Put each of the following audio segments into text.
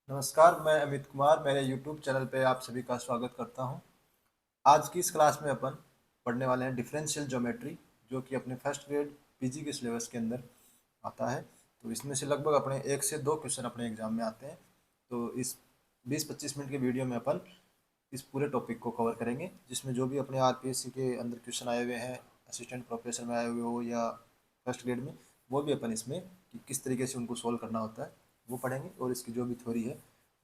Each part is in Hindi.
नमस्कार, मैं अमित कुमार मेरे YouTube चैनल पे आप सभी का स्वागत करता हूँ। आज की इस क्लास में अपन पढ़ने वाले हैं डिफरेंशियल ज्योमेट्री, जो कि अपने फर्स्ट ग्रेड पीजी के सिलेबस के अंदर आता है। तो इसमें से लगभग अपने 1 से 2 क्वेश्चन अपने एग्जाम में आते हैं। तो इस 20-25 मिनट के वीडियो में अपन इस पूरे टॉपिक को कवर करेंगे, जिसमें जो भी अपने आरपीएससी के अंदर क्वेश्चन आए हुए हैं, असिस्टेंट प्रोफेसर में आए हुए हो या फर्स्ट ग्रेड में, वो भी अपन इसमें कि किस तरीके से उनको सोल्व करना होता है वो पढ़ेंगे, और इसकी जो भी थ्योरी है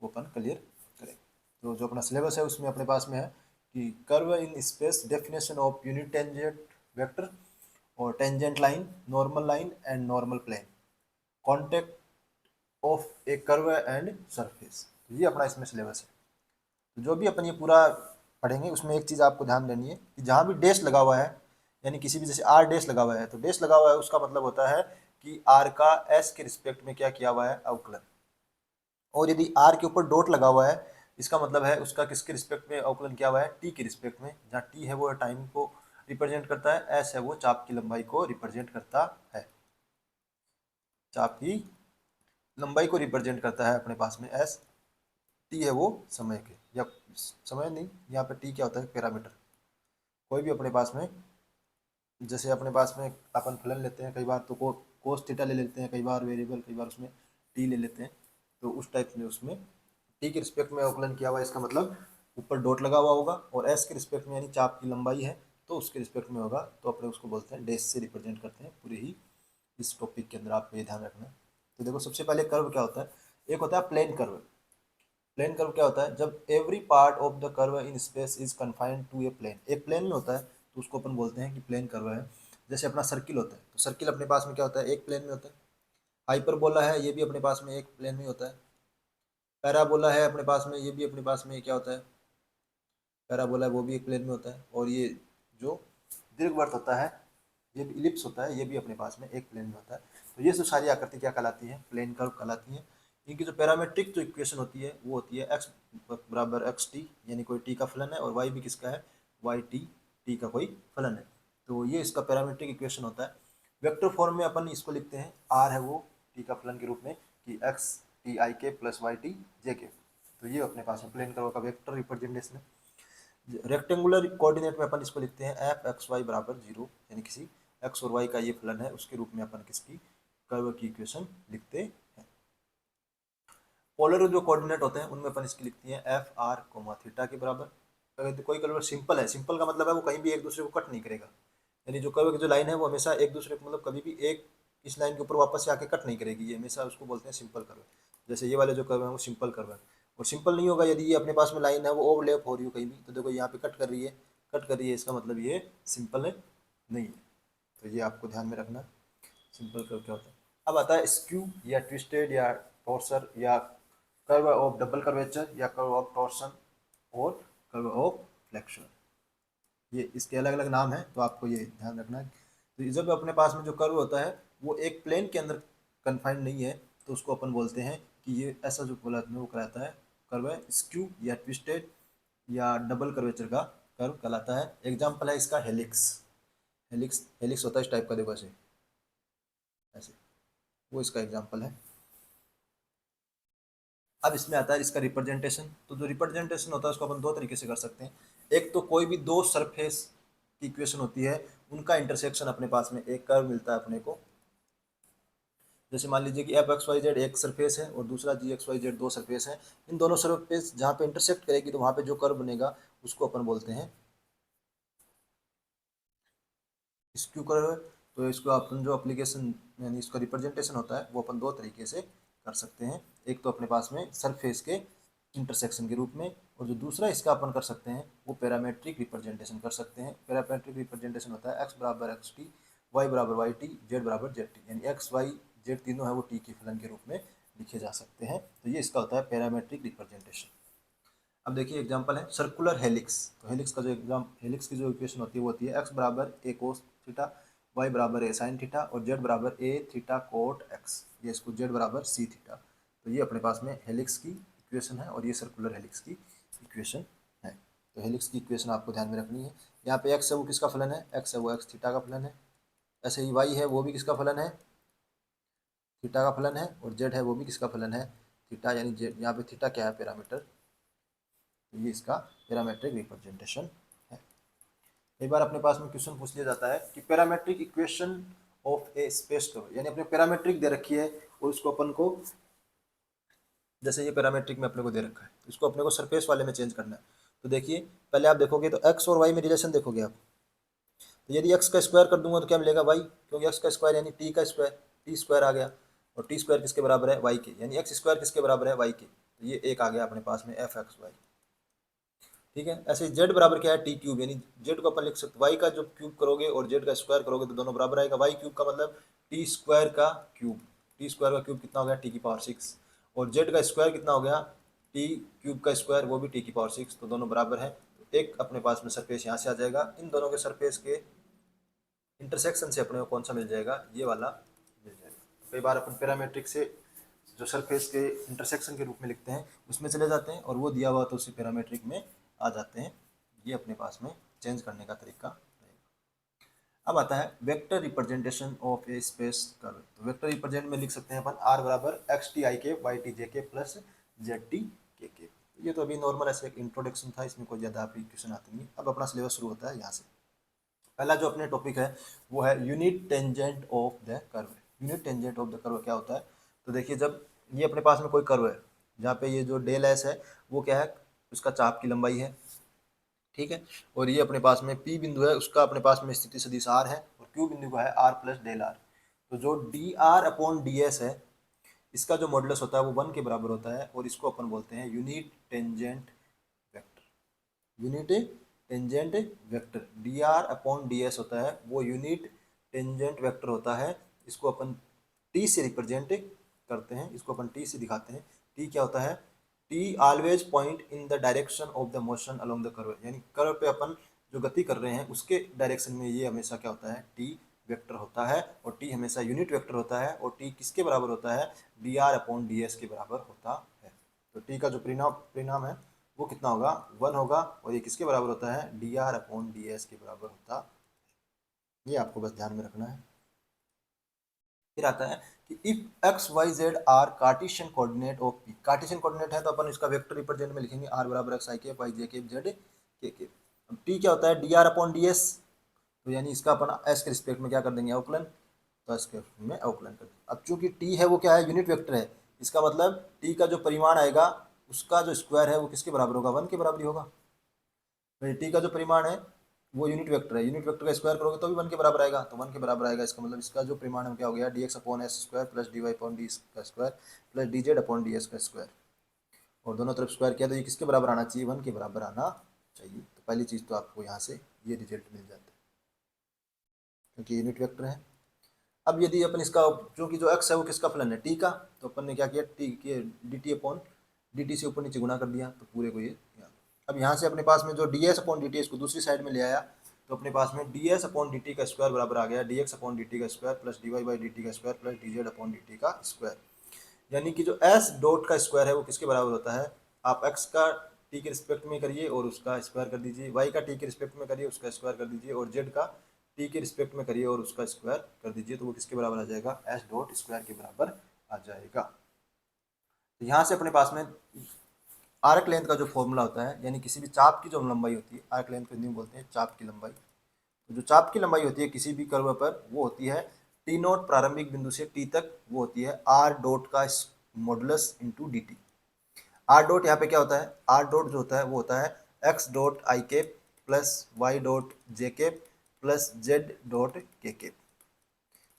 वो अपन क्लियर करेंगे। तो जो अपना सिलेबस है उसमें अपने पास में है कि curve in space, definition of unit tangent vector और tangent line, normal line and normal plane, contact of a curve and surface. ये अपना इसमें सिलेबस है। तो जो भी अपन ये पूरा पढ़ेंगे उसमें एक चीज़ आपको ध्यान देनी है कि जहाँ भी डैश लगा हुआ है, यानी किसी भी, जैसे आर डैश लगा हुआ है, तो डैश लगा हुआ है उसका मतलब होता है कि आर का एस के रिस्पेक्ट में क्या किया हुआ है, अवकलन। और यदि आर के ऊपर डॉट लगा हुआ है, इसका मतलब है उसका किसके रिस्पेक्ट में अवकलन किया हुआ है, टी के रिस्पेक्ट में। जहाँ टी है वो टाइम को रिप्रेजेंट करता है, एस है वो चाप की लंबाई को रिप्रेजेंट करता है। चाप की लंबाई को रिप्रेजेंट करता है अपने पास में एस। टी है वो समय के, या समय नहीं, यहाँ पे टी क्या होता है, पैरामीटर। कोई भी अपने पास में, जैसे अपने पास में अपन फलन लेते हैं कई बार, तो कोस थीटा ले लेते हैं कई बार वेरिएबल, कई बार उसमें टी ले लेते हैं। तो उस टाइप में उसमें टी के रिस्पेक्ट में अवकलन किया हुआ है, इसका मतलब ऊपर डॉट लगा हुआ होगा, और एस के रिस्पेक्ट में यानी चाप की लंबाई है तो उसके रिस्पेक्ट में होगा, तो अपने उसको बोलते हैं डैश से रिप्रेजेंट करते हैं पूरे ही इस टॉपिक के अंदर। आपको ये ध्यान रखना है। तो देखो, सबसे पहले कर्व क्या होता है। एक होता है प्लेन कर्व। प्लेन कर्व क्या होता है, जब every part of the curve in space is confined to a plane, एक प्लेन में होता है तो उसको अपन बोलते हैं कि प्लेन कर्व है। जैसे अपना सर्किल होता है, तो सर्किल अपने पास में क्या होता है, एक प्लेन में होता है। हाइपरबोला है, ये भी अपने पास में एक प्लेन में होता है। पैराबोला है अपने पास में, ये भी अपने पास में क्या होता है, पैराबोला है, वो भी एक प्लेन में होता है। और ये जो दीर्घवृत्त होता है, ये भी इलिप्स होता है, ये भी अपने पास में एक प्लेन में होता है। तो ये जो सारी आकृति क्या कहलाती है, प्लेन कर्व कहलाती है। इनकी जो पैरामेट्रिक जो इक्वेशन होती है वो होती है एक्स बराबर एक्स टी, यानी कोई टी का फलन है, और वाई भी किसका है, वाई टी, टी का कोई फलन है। तो ये इसका पैरामेट्रिक इक्वेशन होता है। वेक्टर फॉर्म में अपन इसको लिखते हैं, आर है वो टी का फलन के रूप में, कि एक्स टी आई के प्लस वाई टी जे के। तो ये अपने पास में प्लेन कर्व का वेक्टर रिप्रेजेंटेशन है। रेक्टेंगुलर कोऑर्डिनेट में अपन इसको लिखते हैं एफ एक्स वाई बराबर जीरो, यानी किसी एक्स और वाई का ये फलन है, उसके रूप में अपन किसकी कर्व की इक्वेशन लिखते हैं। पोलर जो कोऑर्डिनेट होते हैं उनमें अपन इसकी लिखती है एफ आर कोमा थीटा के बराबर। अगर कोई कर्व सिंपल है, सिंपल का मतलब है वो कहीं भी एक दूसरे को कट नहीं करेगा, यानी जो कर्व की जो लाइन है वो हमेशा एक दूसरे को, मतलब कभी भी एक इस लाइन के ऊपर वापस से आके कट नहीं करेगी, ये हमेशा उसको बोलते हैं सिंपल कर्व। जैसे ये वाले जो कर्व है वो सिंपल कर्व है। और सिंपल नहीं होगा यदि ये अपने पास में लाइन है वो ओवरलैप हो रही हो कहीं भी, तो देखो यहाँ पे कट कर रही है, कट कर रही है, इसका मतलब ये सिंपल है नहीं है। तो ये आपको ध्यान में रखना। सिंपल कर्व क्या होता है। अब आता है स्क्यू या ट्विस्टेड या टॉर्सर, या कर्व ऑफ डबल कर्वेचर, या कर्व ऑफ टॉर्सन, और कर्व ऑफ फ्लेक्शन। ये इसके अलग अलग नाम है, तो आपको ये ध्यान रखना है। तो ये जब अपने पास में जो कर्व होता है वो एक प्लेन के अंदर कन्फाइंड नहीं है, तो उसको अपन बोलते हैं कि ये ऐसा जो बोला वो कहलाता है कर्व है स्क्यू या ट्विस्टेड या डबल कर्वेचर का कर्व कहलाता है। एग्जाम्पल है इसका हेलिक्स। हेलिक्स हेलिक्स होता है इस टाइप का, देखो ऐसे ऐसे, वो इसका एग्जाम्पल है। अब इसमें आता है इसका रिप्रेजेंटेशन। तो जो रिप्रेजेंटेशन होता है उसको अपन दो तरीके से कर सकते हैं। एक तो कोई भी दो सरफेस की इक्वेशन होती है, उनका इंटरसेक्शन अपने पास में एक कर्व मिलता है अपने को। जैसे मान लीजिए कि एफ एक्स वाई जेड एक सरफेस है और दूसरा जी एक्स वाई जेड दो सरफेस है। इन दोनों सरफेस जहाँ पे इंटरसेक्ट करेगी तो वहाँ पे जो कर्व बनेगा उसको अपन बोलते हैं स्क्यू कर्व। तो इसको अपन जो एप्लीकेशन, यानी इसका रिप्रेजेंटेशन होता है वो अपन दो तरीके से कर सकते हैं। एक तो अपने पास में सरफेस के इंटरसेक्शन के रूप में, और जो दूसरा इसका अपन कर सकते हैं वो पैरामेट्रिक रिप्रेजेंटेशन कर सकते हैं। पैरामेट्रिक रिप्रेजेंटेशन होता है एक्स बराबर एक्स टी, वाई बराबर वाई टी, जेड बराबर जेड टी, यानी एक्स वाई जेड तीनों है वो टी के फलन के रूप में लिखे जा सकते हैं। तो ये इसका होता है पैरामेट्रिक रिप्रेजेंटेशन। अब देखिए एग्जांपल है सर्कुलर हेलिक्स। तो हेलिक्स का जो एग्जाम, हेलिक्स की जो इक्वेशन होती है वो होती है एक्स बराबर ए कोस थीटा, वाई बराबर ए साइन थीटा, और जेड बराबर ए थीटा कोट एक्स, ये इसको जेड बराबर सी थीटा। तो ये अपने पास में हेलिक्स की इक्वेशन है, और ये सर्कुलर हेलिक्स की इक्वेशन है। तो हेलिक्स की इक्वेशन आपको ध्यान में रखनी है। यहाँ पे एक्स है वो किसका फलन है, एक्स है वो एक्स थीटा का फलन है। ऐसे ही वाई है वो भी किसका फलन है, थीटा का फलन है। और जेड है वो भी किसका फलन है, थीटा यानी यहाँ पे थीटा क्या है, पैरामीटर, तो ये इसका पैरामेट्रिक रिप्रेजेंटेशन है। कई बार अपने पास में क्वेश्चन पूछ लिया जाता है कि parametric equation of A space curve, यानी अपने पैरामेट्रिक दे रखी है और उसको अपन को, जैसे ये पैरामेट्रिक में अपने को दे रखा है, तो इसको अपने को सरफेस वाले में चेंज करना है। तो देखिए पहले आप देखोगे तो एक्स और वाई में रिलेशन देखोगे आप, तो यदि एक्स का स्क्वायर कर दूंगा तो क्या मिलेगा वाई, क्योंकि एक्स का स्क्वायर यानी टी का स्क्वायर, टी स्क्वायर आ गया, और टी स्क्वायर किसके बराबर है, वाई के, यानी एक्स स्क्वायर किसके बराबर है, वाई के, तो ये एक आ गया अपने पास में एफ एक्स वाई। ठीक है, ऐसे जेड बराबर क्या है, टी क्यूब, यानी जेड को अपन लिख सकते, वाई का जो क्यूब करोगे और जेड का स्क्वायर करोगे तो दोनों बराबर आएगा, वाई क्यूब का मतलब टी स्क्वायर का क्यूब, टी स्क्वायर का क्यूब कितना हो गया, टी की पावर 6, और जेड का स्क्वायर कितना हो गया, टी क्यूब का स्क्वायर, वो भी टी की पावर 6, तो दोनों बराबर है। तो एक अपने पास में सरफेस यहाँ से आ जाएगा, इन दोनों के सरफेस के इंटरसेक्शन से अपने को कौन सा मिल जाएगा, ये वाला मिल जाएगा। तो कई बार अपन पैरामेट्रिक से जो सरफेस के इंटरसेक्शन के रूप में लिखते हैं उसमें चले जाते हैं, और वो दिया हुआ तो उसी पैरामेट्रिक में आ जाते हैं। ये अपने पास में चेंज करने का तरीका रहेगा। अब आता है vector representation of A space curve. तो वेक्टर रिप्रेजेंट में लिख सकते हैं अपन आर बराबर एक्स टी आई के वाई टी जे के प्लस जेड टी के। ये तो अभी नॉर्मल ऐसे एक इंट्रोडक्शन था, इसमें कोई ज़्यादा आपकी क्वेश्चन आते नहीं। अब अपना सिलेबस शुरू होता है यहाँ से। पहला जो अपने टॉपिक है वो है unit tangent of the curve. Unit tangent of the curve क्या होता है, तो देखिए जब ये अपने पास में कोई कर्व है जहाँ पे ये जो डेल एस है वो क्या है, उसका चाप की लंबाई है, ठीक है, और ये अपने पास में पी बिंदु है, उसका अपने पास में स्थिति सदिश आर है, और क्यू बिंदु का है आर प्लस डेल आर। तो जो D R upon D S है, इसका जो मॉडुलस होता है वो 1 के बराबर होता है, और इसको अपन बोलते हैं unit tangent vector. Unit tangent vector D R upon D S होता है, वो यूनिट टेंजेंट वेक्टर होता है। इसको अपन टी से रिप्रेजेंट करते हैं, इसको अपन टी से दिखाते हैं। टी क्या होता है, T always point in the direction of the motion along the curve, यानी कर्व पे अपन जो गति कर रहे हैं उसके डायरेक्शन में ये हमेशा क्या होता है, टी वेक्टर होता है, और टी हमेशा यूनिट वेक्टर होता है, और टी किसके बराबर होता है, D R upon D S के बराबर होता है। तो टी का जो परिणाम है वो कितना होगा, 1 होगा, और ये किसके बराबर होता है, D R upon D S के बराबर होता है। ये आपको बस ध्यान में रखना है। फिर आता है कि if X Y Z are Cartesian coordinate of P. Cartesian coordinate है तो अपन इसका वेक्टर रिप्रेजेंट में लिखेंगे आर बराबर एक्स आई के वाई जे के जेड के। अब टी क्या होता है, D R upon D S, तो यानी इसका अपन एस के रिस्पेक्ट में क्या कर देंगे, अवकलन, तो एस के रिस्पेक्ट में अवकलन कर देंगे। अब चूंकि टी है वो क्या है, यूनिट वेक्टर है, इसका मतलब टी का जो परिमाण आएगा उसका जो स्क्वायर है वो किसके बराबर होगा, 1 के बराबर ही होगा। तो टी का जो परिमाण है वो यूनिट वेक्टर है, यूनिट वेक्टर का स्क्वायर करोगे तो भी 1 के बराबर आएगा, तो 1 के बराबर आएगा, इसका मतलब इसका जो परिमाण है क्या हो गया, d x upon s square plus d y upon d का square plus d z upon D s का स्क्वायर, और दोनों तरफ स्क्वायर किया तो ये किसके बराबर आना चाहिए, 1 के बराबर आना चाहिए। तो पहली चीज़ तो आपको यहाँ से ये रिजल्ट मिल जाता है क्योंकि यूनिट वेक्टर है। अब यदि अपन इसका जो कि जो एक्स है वो किसका फलन है, टी का, तो अपन ने क्या किया, टी के D T upon D T से ऊपर नीचे गुना कर दिया, तो पूरे को ये यहाँ। अब यहाँ से अपने पास में जो D s upon D T इसको दूसरी साइड में ले आया, तो अपने पास में d s upon D t का स्क्वायर बराबर आ गया d x upon D t का square plus d y by d t का square plus d z upon D t का स्क्वायर। यानी कि जो एस डॉट का स्क्वायर है वो किसके बराबर होता है, आप एक्स का टी के रिस्पेक्ट में करिए और उसका स्क्वायर कर दीजिए, वाई का टी के रिस्पेक्ट में करिए उसका स्क्वायर कर दीजिए, और जेड का टी के रिस्पेक्ट में करिए और उसका स्क्वायर कर दीजिए, तो वो किसके बराबर आ जाएगा, एस डॉट स्क्वायर के बराबर आ जाएगा। तो यहाँ से अपने पास में आर्क लेंथ का जो फॉर्मूला होता है, यानी किसी भी चाप की जो लंबाई होती है, आर्क लेंथ को हिंदी में बोलते हैं चाप की लंबाई, तो जो चाप की लंबाई होती है किसी भी कर्व पर वो होती है टी नोट प्रारंभिक बिंदु से टी तक, वो होती है आर डॉट का modulus into d T. Are dot यहाँ पे क्या होता है, आर डॉट जो होता है वो होता है X dot I cap plus Y dot J cap plus Z dot K cap,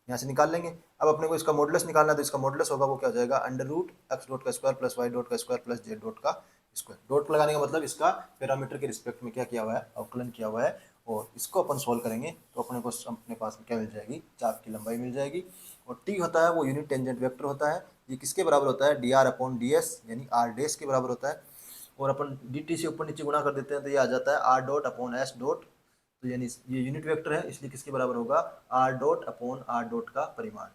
यहाँ से निकाल लेंगे। अब अपने को इसका मॉडुलस निकालना है, तो इसका मॉडुलस होगा वो क्या हो जाएगा, अंडर रूट एक्स डॉट का स्क्वायर प्लस वाई डॉट का स्क्वायर प्लस जेड डॉट का स्क्वायर। डॉट लगाने का मतलब इसका पैरामीटर के रिस्पेक्ट में क्या किया हुआ है, अवकलन किया हुआ है, और इसको अपन सोल्व करेंगे तो अपने को अपने पास में क्या मिल जाएगी, चाप की लंबाई मिल जाएगी। और टी होता है वो यूनिट टेंजेंट वेक्टर होता है, ये किसके बराबर होता है, D R upon D S, यानी आर डेस के बराबर होता है, और अपन डी टी से ऊपर नीचे गुणा कर देते हैं तो ये आ जाता है R dot upon S dot, तो यानी ये यूनिट वेक्टर है इसलिए किसके बराबर होगा, R dot upon R dot का परिमाण।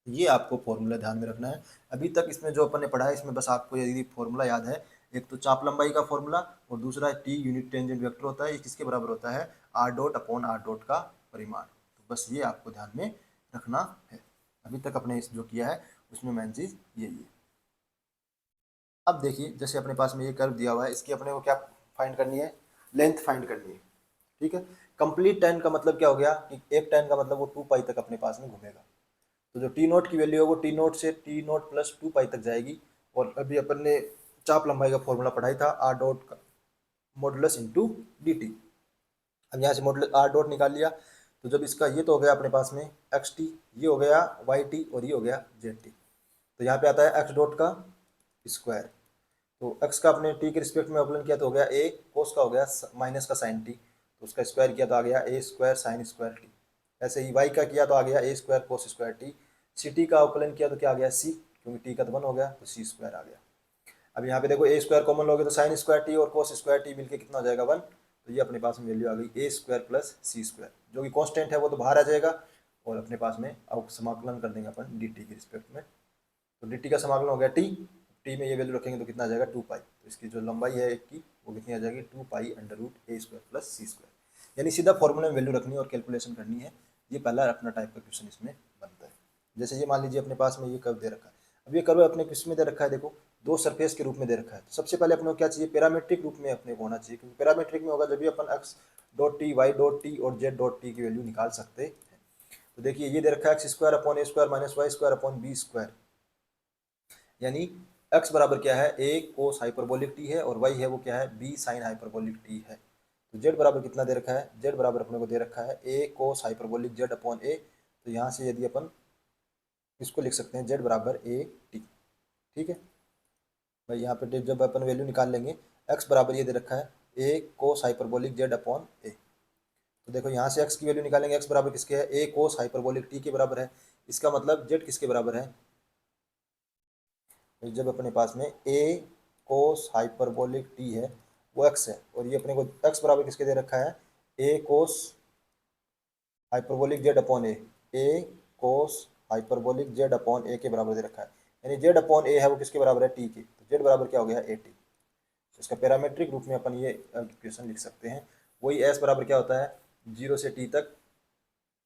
ये आपको फॉर्मूला ध्यान में रखना है। अभी तक इसमें जो अपन ने पढ़ा है इसमें बस आपको यदि फॉर्मूला याद है, एक तो चाप लंबाई का फॉर्मूला, और दूसरा टी यूनिट टेंजेंट वेक्टर होता है, ये किसके बराबर होता है, R dot upon R dot का परिमाण। तो बस ये आपको ध्यान में रखना है। अभी तक अपने जो किया है उसमें मेन चीज़ यही है। अब देखिए जैसे अपने पास में ये कर्व दिया हुआ है, इसकी अपने को क्या फाइंड करनी है, लेंथ फाइंड करनी है। ठीक है, कंप्लीट टेन का मतलब क्या हो गया कि एक टेन का मतलब वो 2 पाई तक अपने पास में घूमेगा। तो जो टी नोट की वैल्यू है वो टी नोट से टी नोट प्लस 2 पाई तक जाएगी। और अभी अपन ने चाप लंबाई का फॉर्मूला पढ़ाई था, आर डॉट का मॉडुलस इंटू डी टी। अब यहाँ से मॉडल आर डॉट निकाल लिया, तो जब इसका ये तो हो गया अपने पास में एक्स टी, ये हो गया वाई टी और ये हो गया जेड टी। तो यहाँ पे आता है एक्स डॉट का स्क्वायर। तो एक्स का अपने टी के रिस्पेक्ट में अवकलन किया तो हो गया ए कोस का, हो गया माइनस का साइन टी, तो उसका स्क्वायर किया तो आ गया a square sine square t. ऐसे ही वाई का किया तो आ गया a square cos square t. C t का अवकलन किया तो क्या आ गया सी, क्योंकि टी का तो 1 हो गया तो सी स्क्वायर आ गया। अब यहाँ पे देखो ए स्क्वायर कॉमन लोगे तो साइन स्क्वायर टी और कोस स्क्वायर टी मिलके कितना हो जाएगा 1। तो ये अपने पास में वैल्यू आ गई ए स्क्वायर प्लस सी स्क्वायर, जो कि कॉन्स्टेंट है वो तो बाहर आ जाएगा। और अपने पास में अब समाकलन कर देंगे अपन डी टी के रिस्पेक्ट में। तो डी टी का समाकलन हो गया टी, टी में ये वैल्यू रखेंगे तो कितना आ जाएगा 2 पाई। तो इसकी जो लंबाई है एक की वो कितनी आ जाएगी 2 पाई अंडर रूट ए स्क्वायर प्लस सी स्क्वायर। यानी सीधा फॉर्मूले में वैल्यू रखनी है और कैलकुलेशन करनी है। ये पहला अपना टाइप का क्वेश्चन इसमें बनता है। जैसे ये मान लीजिए अपने पास में ये कर्व दे रखा है। अब ये कर्व अपने किस में दे रखा है, देखो दो सरफेस के रूप में दे रखा है। तो सबसे पहले अपने को क्या चाहिए, पैरामीट्रिक रूप में अपने को होना चाहिए, क्योंकि पैरामीट्रिक में होगा जब भी अपन x dot t y dot t और जेड डॉट टी की वैल्यू निकाल सकते हैं। तो देखिए ये दे रखा है x square upon a square minus y square upon b square, यानी x बराबर क्या है a कोस हाइपरबोलिक t है और y है वो क्या है b साइन हाइपरबोलिक t है। तो z बराबर कितना दे रखा है, z बराबर अपने को दे रखा है a cos hyperbolic z upon a। तो यहाँ से यदि अपन इसको लिख सकते हैं z बराबर a t। ठीक है भाई, यहाँ पे जब अपन वैल्यू निकाल लेंगे x बराबर ये दे रखा है a cos hyperbolic z upon a। तो देखो यहाँ से x की वैल्यू निकालेंगे, x बराबर किसके है a कोस हाइपरबोलिक t के बराबर है। इसका मतलब z किसके बराबर है, जब अपने पास में a कोस हाइपरबोलिक t है वो x है, और ये अपने को x बराबर किसके दे रखा है a cos hyperbolic z upon a cos hyperbolic z upon a के बराबर दे रखा है। यानी z अपॉन a है वो किसके बराबर है t के, तो z बराबर क्या हो गया a t। तो इसका पैरामेट्रिक रूप में अपन ये इक्वेशन लिख सकते हैं। वही s बराबर क्या होता है 0 से t तक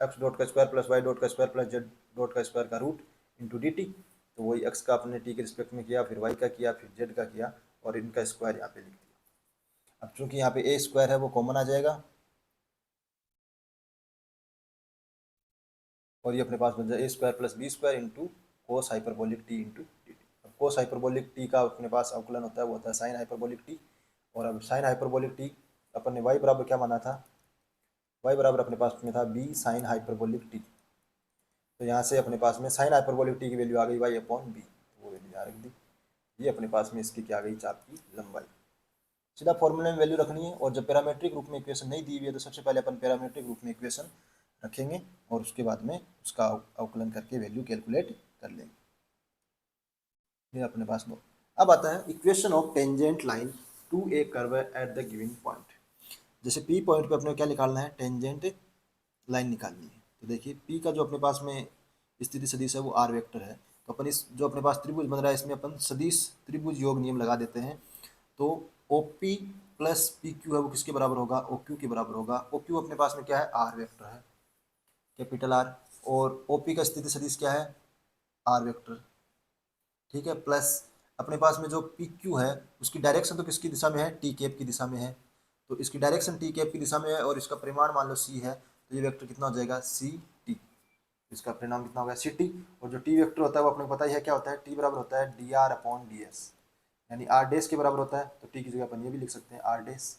एक्स डॉट का स्क्वायर प्लस वाई डॉट का स्क्वायर प्लस जेड डॉट का स्क्वायर का रूट इंटू डी टी। तो वही एक्स का अपने टी के रिस्पेक्ट में किया, फिर वाई का किया, फिर जेड का किया और इनका स्क्वायर यहाँ पे लिख दिया। अब चूंकि यहाँ पे ए स्क्वायर है वो कॉमन आ जाएगा और ये अपने पास बन जाए a square plus b square into cos hyperbolic t into d t. अब कोस हाइपरबोलिक टी का अपने पास अवकलन होता है वो होता है साइन हाइपरबोलिक टी। और अब साइन हाइपरबोलिक टी अपन ने वाई बराबर क्या माना था, वाई बराबर अपने पास में था बी साइन हाइपरबोलिक टी। तो यहाँ से अपने पास में साइन हाइपरबोलिक टी की वैल्यू आ गई वाई अपॉन बी, वो वैल्यू यहाँ रख दी। ये अपने पास में इसकी क्या आ गई चाप की लंबाई। सीधा फॉर्मूले में वैल्यू रखनी है। और जब पैरामेट्रिक रूप में इक्वेशन नहीं दी हुई है तो सबसे पहले अपन पैरामेट्रिक रूप में इक्वेशन रखेंगे और उसके बाद में उसका अवकलन करके वैल्यू कैलकुलेट कर लेंगे। ये अपने पास में अब आता है equation of tangent line to a curve at the given point. जैसे पी पॉइंट पे अपने को क्या निकालना है, टेंजेंट लाइन निकालनी है। तो देखिए पी का जो अपने पास में स्थिति सदिश है वो आर वेक्टर है। तो अपन इस जो अपने पास त्रिभुज बन रहा है इसमें अपन सदिश त्रिभुज योग नियम लगा देते हैं। तो O P plus P Q है वो किसके बराबर होगा, ओ क्यू के बराबर होगा। ओ क्यू अपने पास में क्या है आर वेक्टर है, कैपिटल आर। और ओ पी का स्थिति सदिश क्या है आर वेक्टर। ठीक है, प्लस अपने पास में जो पी क्यू है उसकी डायरेक्शन तो किसकी दिशा में है, टी कैप की दिशा में है। तो इसकी डायरेक्शन टी कैप की दिशा में है और इसका परिमाण मान लो सी है। तो ये वेक्टर कितना हो जाएगा सी टी, इसका परिणाम कितना होगा सी टी। और जो टी वेक्टर होता है वो अपने को पता ही है क्या होता है, टी बराबर होता है D R upon D S, यानी आर डेस के बराबर होता है। तो टी की जगह अपन ये भी लिख सकते हैं आर डेस।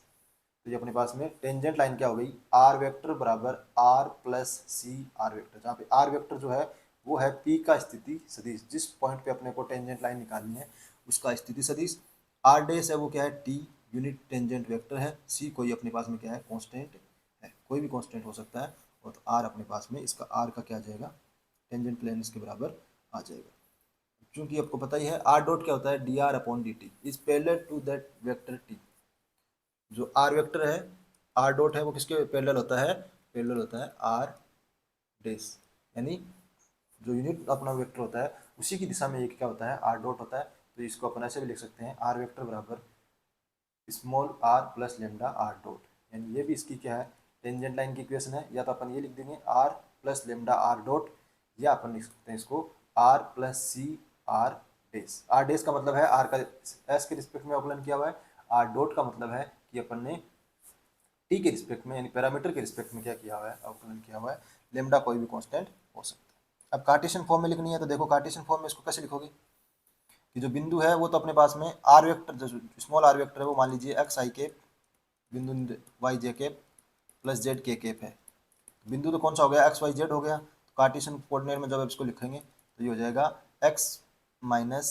तो ये अपने पास में टेंजेंट लाइन क्या हो गई आर वेक्टर बराबर आर प्लस सी आर वेक्टर, जहाँ पे आर वेक्टर जो है वो है पी का स्थिति सदिश, जिस पॉइंट पे अपने को टेंजेंट लाइन निकालनी है उसका स्थिति सदिश। आर डेस है वो क्या है टी यूनिट टेंजेंट वेक्टर है। सी कोई अपने पास में क्या है कांस्टेंट है, कोई भी कांस्टेंट हो सकता है। और तो आर अपने पास में इसका आर का क्या आ जाएगा टेंजेंट प्लेन इसके बराबर आ जाएगा। क्योंकि आपको पता ही है आर डॉट क्या होता है D R upon D T is parallel to that vector T. जो आर वेक्टर है आर डॉट है वो किसके पैरेलल होता है, पैरेलल होता है आर डेस, यानी जो यूनिट अपना वेक्टर होता है उसी की दिशा में एक क्या होता है आर डॉट होता है। तो इसको अपन ऐसे भी लिख सकते हैं आर वेक्टर बराबर small R plus lambda are dot, यानी ये भी इसकी क्या है टेंजेंट लाइन की इक्वेशन है। या तो अपन ये लिख देंगे r plus lambda are dot, या अपन लिख सकते हैं इसको आर प्लस सी आर डेस। आर डेस का मतलब है आर का एस के रिस्पेक्ट में अवकलन किया हुआ है, आर डॉट का मतलब है कि अपन ने टी के रिस्पेक्ट में यानी पैरामीटर के रिस्पेक्ट में क्या किया हुआ है, अवकलन किया हुआ है। लेमडा कोई भी कांस्टेंट हो सकता है। अब कार्टेशियन फॉर्म में लिखनी है तो देखो कार्टेशियन फॉर्म में इसको कैसे लिखोगे कि जो बिंदु है वो तो अपने पास में आर वेक्टर, जो स्मॉल आर वेक्टर है वो मान लीजिए एक्स आई के बिंदु वाई जे के प्लस जेड के केप है। बिंदु तो कौन सा हो गया, एक्स वाई जेड हो गया। तो कार्टेशियन कोऑर्डिनेट में जब आप इसको लिखेंगे तो ये हो जाएगा x minus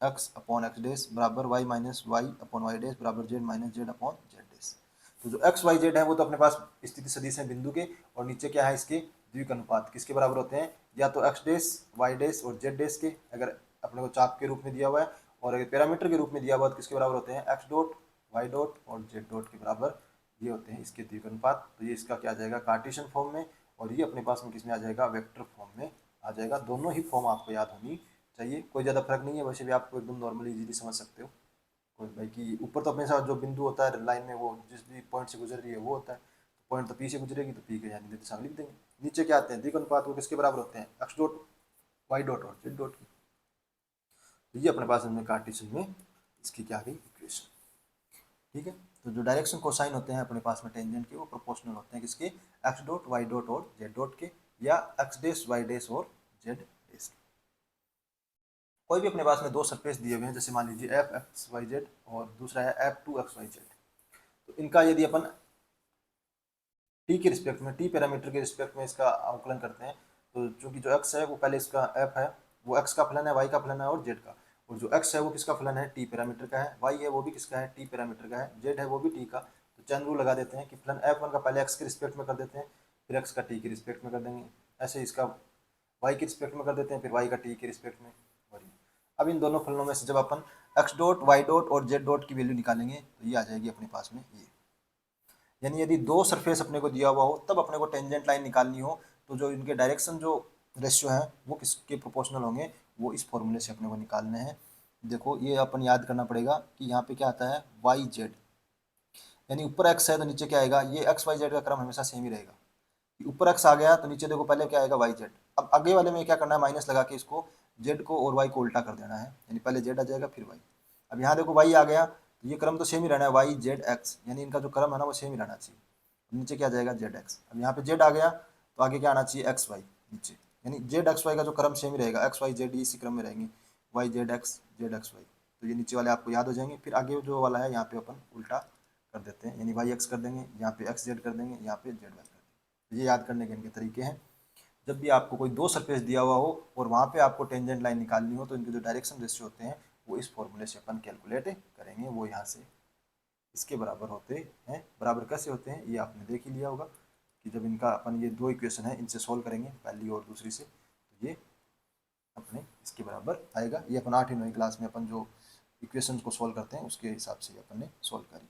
x upon x dash बराबर y minus y upon y dash बराबर z minus z upon z dash. तो जो एक्स वाई जेड है वो तो अपने पास स्थिति सदिश है बिंदु के, और नीचे क्या है इसके द्विक अनुपात किसके बराबर होते हैं, या तो एक्स डेस वाई डेस और जेड डेस के, अगर अपने को चाप के रूप में दिया हुआ है, और अगर पैरामीटर के रूप में दिया हुआ है तो किसके बराबर होते हैं, एक्स डॉट वाई डॉट और जेड डॉट के बराबर ये होते हैं इसके द्विक अनुपात। तो ये इसका क्या आ जाएगा कार्टेशियन फॉर्म में, और ये अपने पास में किस में आ जाएगा, वेक्टर फॉर्म में आ जाएगा। दोनों ही फॉर्म आपको याद होनी चाहिए, कोई ज़्यादा फर्क नहीं है, वैसे भी आपको एकदम नॉर्मली इजीली समझ सकते हो। कोई भाई कि ऊपर तो अपने साथ जो बिंदु होता है लाइन में वो जिस भी पॉइंट से गुजर रही है वो होता है, तो पॉइंट तो पी से गुजरेगी तो पी के यानी दिशा में लिख देंगे। नीचे क्या आते हैं द्विक अनुपात, वो किसके बराबर होते हैं, एक्स डॉट वाई डॉट और जेड डॉट की। तो ये अपने पास में कार्टेशियन में इसकी क्या आ गई इक्वेशन। ठीक है, तो जो डायरेक्शन कोसाइन होते हैं अपने पास में टेंजेंट के वो प्रोपोर्शनल होते हैं किसके, एक्स डॉट वाई डॉट और जेड डॉट के, या एक्स डेस वाई डेस और जेड डेस के। कोई भी अपने पास में दो सरफेस दिए हुए हैं, जैसे मान लीजिए एफ एक्स वाई जेड और दूसरा है F two X Y Z, तो इनका यदि अपन टी के रिस्पेक्ट में, टी पैरामीटर के रिस्पेक्ट में इसका आकलन करते हैं, तो चूंकि जो एक्स है वो पहले इसका एफ है वो एक्स का फलन है, वाई का फलन है और जेड का, और जो एक्स है वो किसका फलन है, टी पैरामीटर का है, वाई है वो भी किसका है, टी पैरामीटर का है, जेड है वो भी टी का। तो चैन रूल लगा देते हैं कि फलन एफ वन का पहले एक्स के रिस्पेक्ट में कर देते हैं, फिर एक्स का टी के रिस्पेक्ट में कर देंगे, ऐसे इसका वाई के रिस्पेक्ट में कर देते हैं, फिर वाई का टी के रिस्पेक्ट में। और अब इन दोनों फलनों में से जब अपन एक्स डॉट वाई डॉट और जेड डॉट की वैल्यू निकालेंगे तो ये आ जाएगी अपने पास में ये। यानी यदि दो सरफेस अपने को दिया हुआ हो तब अपने को टेंजेंट लाइन निकालनी हो, तो जो इनके डायरेक्शन जो रेशियो है वो किसके प्रोपोर्शनल होंगे, वो इस फॉर्मूले से अपने को निकालने हैं। देखो ये अपन याद करना पड़ेगा कि यहाँ पे क्या आता है वाई जेड, यानी ऊपर एक्स है तो नीचे क्या आएगा, ये एक्स वाई जेड का क्रम हमेशा सेम ही रहेगा। ऊपर एक्स आ गया तो नीचे देखो पहले क्या आएगा वाई जेड। अब आगे वाले में क्या करना है, माइनस लगा के इसको जेड को और वाई को उल्टा कर देना है, यानी पहले जेड आ जाएगा फिर वाई। अब यहाँ देखो वाई आ गया तो ये क्रम तो सेम ही रहना है वाई जेड एक्स, यानी इनका जो क्रम है ना वो सेम ही रहना चाहिए। नीचे क्या जाएगा जेड एक्स। अब यहाँ पे जेड आ गया तो आगे क्या आना चाहिए एक्स वाई नीचे, यानी जेड एक्स वाई का जो क्रम सेम ही रहेगा, एक्स वाई जेड इसी क्रम में रहेंगे, वाई जेड एक्स वाई। तो ये नीचे वाले आपको याद हो जाएंगे। फिर आगे जो वाला है यहाँ पे अपन उल्टा कर देते हैं, यानी वाई एक्स कर देंगे, यहाँ पे एक्स जेड कर देंगे, यहाँ पे जेड वाई कर देंगे। तो ये याद करने के इनके तरीके हैं। जब भी आपको कोई दो सरफेस दिया हुआ हो और वहाँ पे आपको टेंजेंट लाइन निकालनी हो तो इनके जो डायरेक्शन रेशियो होते हैं वो इस फॉर्मूले से अपन कैलकुलेट करेंगे, वो यहाँ से इसके बराबर होते हैं। बराबर कैसे होते हैं ये आपने देख ही लिया होगा कि जब इनका अपन ये दो इक्वेशन है इनसे सॉल्व करेंगे पहली और दूसरी से, तो ये अपने इसके बराबर आएगा। ये अपन 8वीं 9वीं क्लास में अपन जो इक्वेशन को सॉल्व करते हैं उसके हिसाब से अपन ने सॉल्व करी।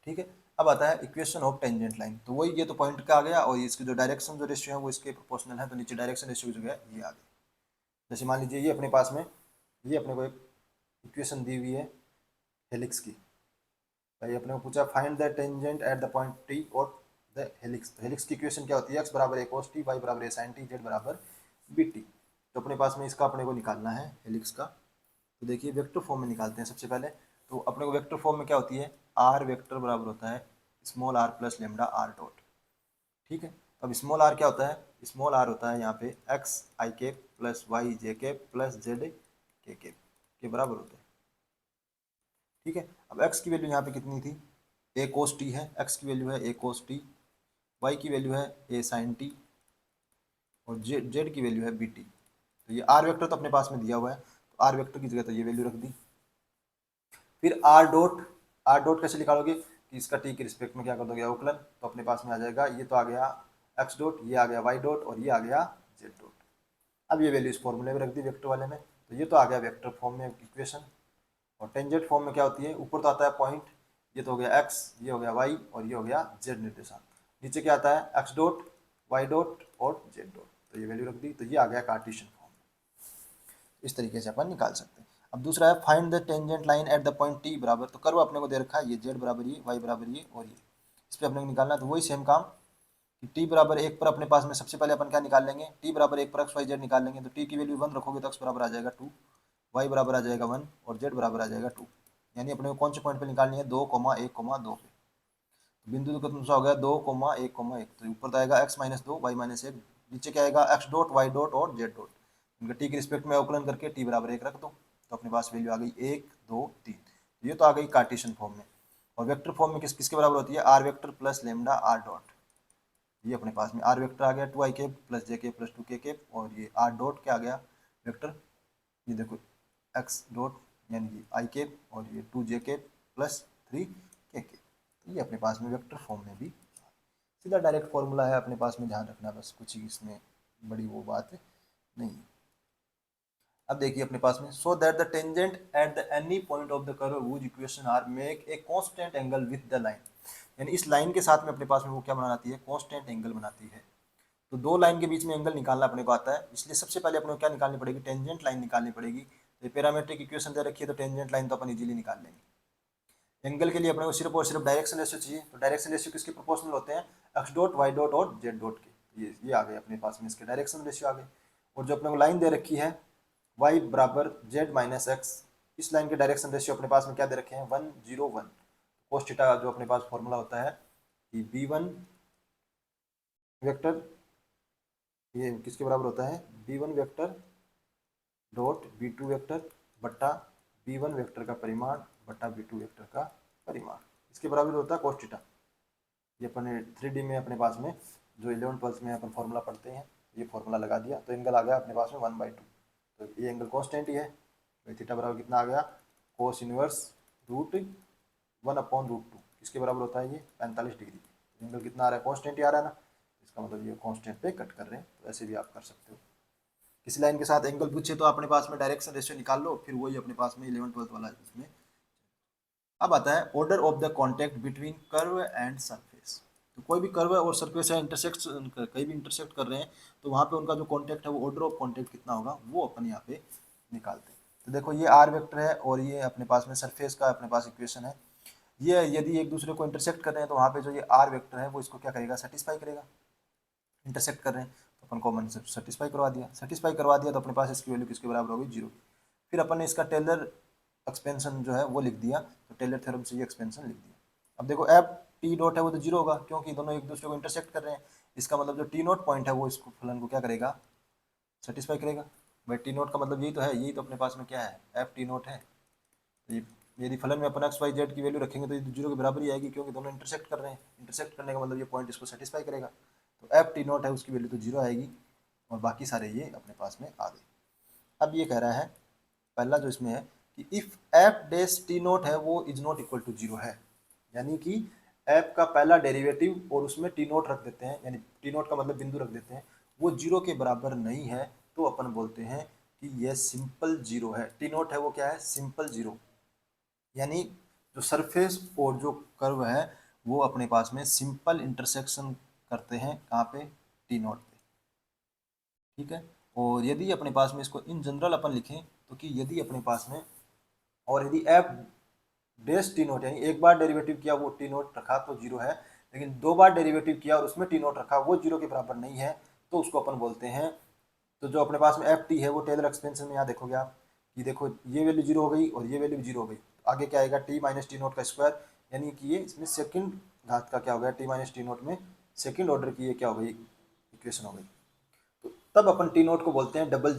ठीक है, अब आता है इक्वेशन ऑफ टेंजेंट लाइन। तो वही ये तो पॉइंट का आ गया, और इसके जो डायरेक्शन जो रेशियो है वो इसके प्रोपोर्शनल है, तो नीचे डायरेक्शन रेशियो जो है ये आ गया। जैसे मान लीजिए ये अपने पास में ये अपने को एक इक्वेशन दी हुई है हेलिक्स की, भाई अपने को पूछा find the tangent at the point T और द हेलिक्स। तो हेलिक्स की इक्वेशन क्या होती है, एक्स बराबर ए कोस टी, वाई बराबर ए साइन टी, जेड बराबर बी टी। तो अपने पास में इसका अपने को निकालना है हेलिक्स का। तो देखिए वेक्टर फॉर्म में निकालते हैं सबसे पहले। तो अपने को वेक्टर फॉर्म में क्या होती है, आर वेक्टर बराबर होता है small R plus lambda are dot. ठीक है, अब स्मॉल आर क्या होता है, स्मॉल आर होता है यहाँ पे एक्स आई के प्लस वाई जे के प्लस जेड के बराबर होता है। ठीक है, अब एक्स की वैल्यू यहाँ पे कितनी थी, ए कोस टी है, एक्स की वैल्यू है ए कोस टी, वाई की वैल्यू है ए साइन टी, और जेड की वैल्यू है बी टी। तो ये आर वेक्टर तो अपने पास में दिया हुआ है, तो आर वेक्टर की जगह तो ये वैल्यू रख दी। फिर आर डॉट कैसे निकालोगे कि इसका टी के रिस्पेक्ट में क्या कर दोगे अवकलन, तो अपने पास में आ जाएगा ये तो आ गया एक्स डॉट, ये आ गया वाई डॉट और ये आ गया जेड डॉट। अब ये वैल्यू इस फॉर्मूले में रख दी वेक्टर वाले में, तो ये तो आ गया वेक्टर फॉर्म में इक्वेशन। और टेंजेंट फॉर्म में क्या होती है, ऊपर तो आता है पॉइंट, ये तो हो गया एक्स, ये हो गया वाई और ये हो गया जेड निर्देशांक। नीचे क्या आता है एक्स डॉट वाई डॉट और जेड डॉट, तो ये वैल्यू रख दी, तो ये आ गया कार्टेशियन फॉर्म। इस तरीके से अपन निकाल सकते हैं। अब दूसरा है find the tangent line at the point T बराबर। तो कर्व अपने को दे रखा है ये जेड बराबर ये, वाई बराबर ये और ये, इस पर अपने को निकालना है। तो वही सेम काम कि टी बराबर 1 पर अपने पास में सबसे पहले अपन क्या निकाल लेंगे, टी बराबर 1 पर एक्स वाई जेड निकाल लेंगे। तो टी की वैल्यू 1 रखोगे तो एक्स बराबर आ जाएगा 2, वाई बराबर आ जाएगा 1 और जेड बराबर आ जाएगा 2। यानी अपने को कौन से पॉइंट पे निकालनी है, 2,1,2 पे। तो बिंदु तो कौन सा हो गया, 2,1,1। तो ऊपर तो आएगा x माइनस 2 वाई माइनस 1, नीचे क्या आएगा x डॉट वाई डॉट और जेड डॉट। इनका टी के रिस्पेक्ट में अवकलन करके टी बराबर 1 रख दो, तो अपने पास वैल्यू आ गई 1 2 3। ये तो आ गई कार्टेशियन फॉर्म में। और वेक्टर फॉर्म में किसके बराबर होती है, r vector plus lambda are dot. ये अपने पास में आर वेक्टर आ गया 2 i cap plus j cap plus 2 k cap, और ये आर डॉट क्या आ गया वेक्टर, ये देखो एक्स डॉट यानी कि आई केप और ये 2 जे केप प्लस 3 के केप। तो ये अपने पास में वेक्टर फॉर्म में भी सीधा डायरेक्ट फॉर्मूला है अपने पास में, ध्यान रखना बस, कुछ ही इसमें बड़ी वो बात नहीं है। अब देखिए अपने पास में, so that the tangent at the any point of the curve whose equation are make a constant angle with the line. यानी इस लाइन के साथ में अपने पास में वो क्या बनाती है, कांस्टेंट एंगल बनाती है। तो दो लाइन के बीच में एंगल निकालना अपने को आता है, इसलिए सबसे पहले अपने को क्या निकालनी पड़ेगी, टेंजेंट लाइन निकालनी पड़ेगी। तो पैरामेट्रिक इक्वेशन दे रखी है, तो टेंजेंट लाइन तो अपन इजीली निकाल लेंगे। एंगल के लिए अपने को सिर्फ और सिर्फ डायरेक्शन रेशियो चाहिए। तो डायरेक्शन रेशियो किसके प्रोपोर्शनल होते हैं, एक्स डॉट वाई डॉट और जेड डॉट के। ये आ गए अपने पास में इसके डायरेक्शन रेशियो आ गए। और जो अपने को लाइन दे रखी है y बराबर जेड माइनस एक्स, इस लाइन के डायरेक्शन रेशियो अपने पास में क्या दे रखे हैं, 1 0 1। कोस थीटा जो अपने पास फॉर्मूला होता है कि b1 वेक्टर, ये किसके बराबर होता है, b1 vector dot b2 vector बट्टा b1 वेक्टर का परिमाण बट्टा b2 वेक्टर का परिमाण, इसके बराबर होता है कोस थीटा। ये अपने 3D में अपने पास में जो 11th 12th में अपन फॉर्मूला पढ़ते हैं, ये फॉर्मूला लगा दिया तो एंगल आ गया अपने पास में 1/2। तो ये एंगल कॉन्स्टेंट ही है, तो थीटा बराबर कितना आ गया, कोस इनवर्स √1/√2। किसके बराबर होता है ये, 45 डिग्री। एंगल कितना आ रहा है, कॉन्स्टेंट ही आ रहा है ना, इसका मतलब ये कॉन्स्टेंट पे कट कर रहे हैं। तो ऐसे भी आप कर सकते हो, किसी लाइन के साथ एंगल पूछे तो अपने पास में डायरेक्शन रेशियो निकाल लो, फिर वही अपने पास में 11th 12th वाला इसमें। अब आता है order of the contact between curve and surface. तो कोई भी कर्व और सरफेस है इंटरसेक्ट, कहीं भी इंटरसेक्ट कर रहे हैं, तो वहाँ पे उनका जो कॉन्टैक्ट है वो ऑर्डर ऑफ कॉन्टैक्ट कितना होगा वो अपन यहाँ पे निकालते हैं। तो देखो ये आर वेक्टर है और ये अपने पास में सरफेस का अपने पास इक्वेशन है। ये यदि एक दूसरे को इंटरसेक्ट कर रहे हैं तो वहाँ पे जो ये आर वेक्टर है वो इसको क्या करेगा, सेटिस्फाई करेगा। इंटरसेक्ट कर रहे हैं तो अपन कॉमन से सेटिस्फाई करवा दिया तो अपने पास इसकी वैल्यू किसके बराबर होगी, 0। फिर अपन ने इसका टेलर एक्सपेंशन जो है वो लिख दिया, तो टेलर थ्योरम से ये एक्सपेंशन लिख दिया। अब देखो एफ टी डॉट है वो तो 0 होगा, क्योंकि दोनों एक दूसरे को इंटरसेक्ट कर रहे हैं। इसका मतलब जो टी नोट पॉइंट है वो इसको फलन को क्या करेगा, सेटिस्फाई करेगा। भाई टी नोट का मतलब यही तो है, यही तो अपने पास में क्या है, एफ टी नोट है। तो ये यदि फलन में अपन एक्स वाई जेड की वैल्यू रखेंगे तो ये 0 के बराबर ही आएगी, क्योंकि दोनों इंटरसेक्ट कर रहे हैं। इंटरसेक्ट करने का मतलब ये पॉइंट इसको सेटिस्फाई करेगा। तो एफ टी नोट है उसकी वैल्यू तो 0 आएगी, और बाकी सारे ये अपने पास में आ गए। अब ये कह रहा है पहला जो इसमें है कि if F dash T note है वो इज नॉट इक्वल टू 0 है, यानी कि एफ का पहला डेरिवेटिव और उसमें टी नोट रख देते हैं, यानी टी नोट का मतलब बिंदु रख देते हैं, वो 0 के बराबर नहीं है, तो अपन बोलते हैं कि यह सिंपल 0 है। टी नोट है वो क्या है, सिंपल 0। यानी जो सरफेस और जो कर्व है वो अपने पास में सिंपल इंटरसेक्शन करते हैं, कहाँ पे, टी नोट पे। ठीक है। और यदि अपने पास में इसको इन जनरल अपन लिखें तो कि यदि अपने पास में, और यदि एफ डैश टी नोट, यानी एक बार डेरिवेटिव किया वो टी नोट रखा तो 0 है, लेकिन दो बार डेरिवेटिव किया और उसमें टी नोट रखा वो 0 के बराबर नहीं है, तो उसको अपन बोलते हैं। तो जो अपने पास में एफ टी है वो टेलर एक्सपेंशन में यहाँ देखोगे आप, ये देखो ये वैल्यू 0 हो गई और ये वैल्यू 0 हो गई। आगे क्या आएगा, टी माइनस टी नोट का स्क्वायर, यानी कि ये इसमें सेकंड घात का क्या हो गया, टी माइनस टी नोट में सेकंड ऑर्डर की ये क्या हो गई, इक्वेशन हो गई। तो तब अपन टी नोट को बोलते हैं double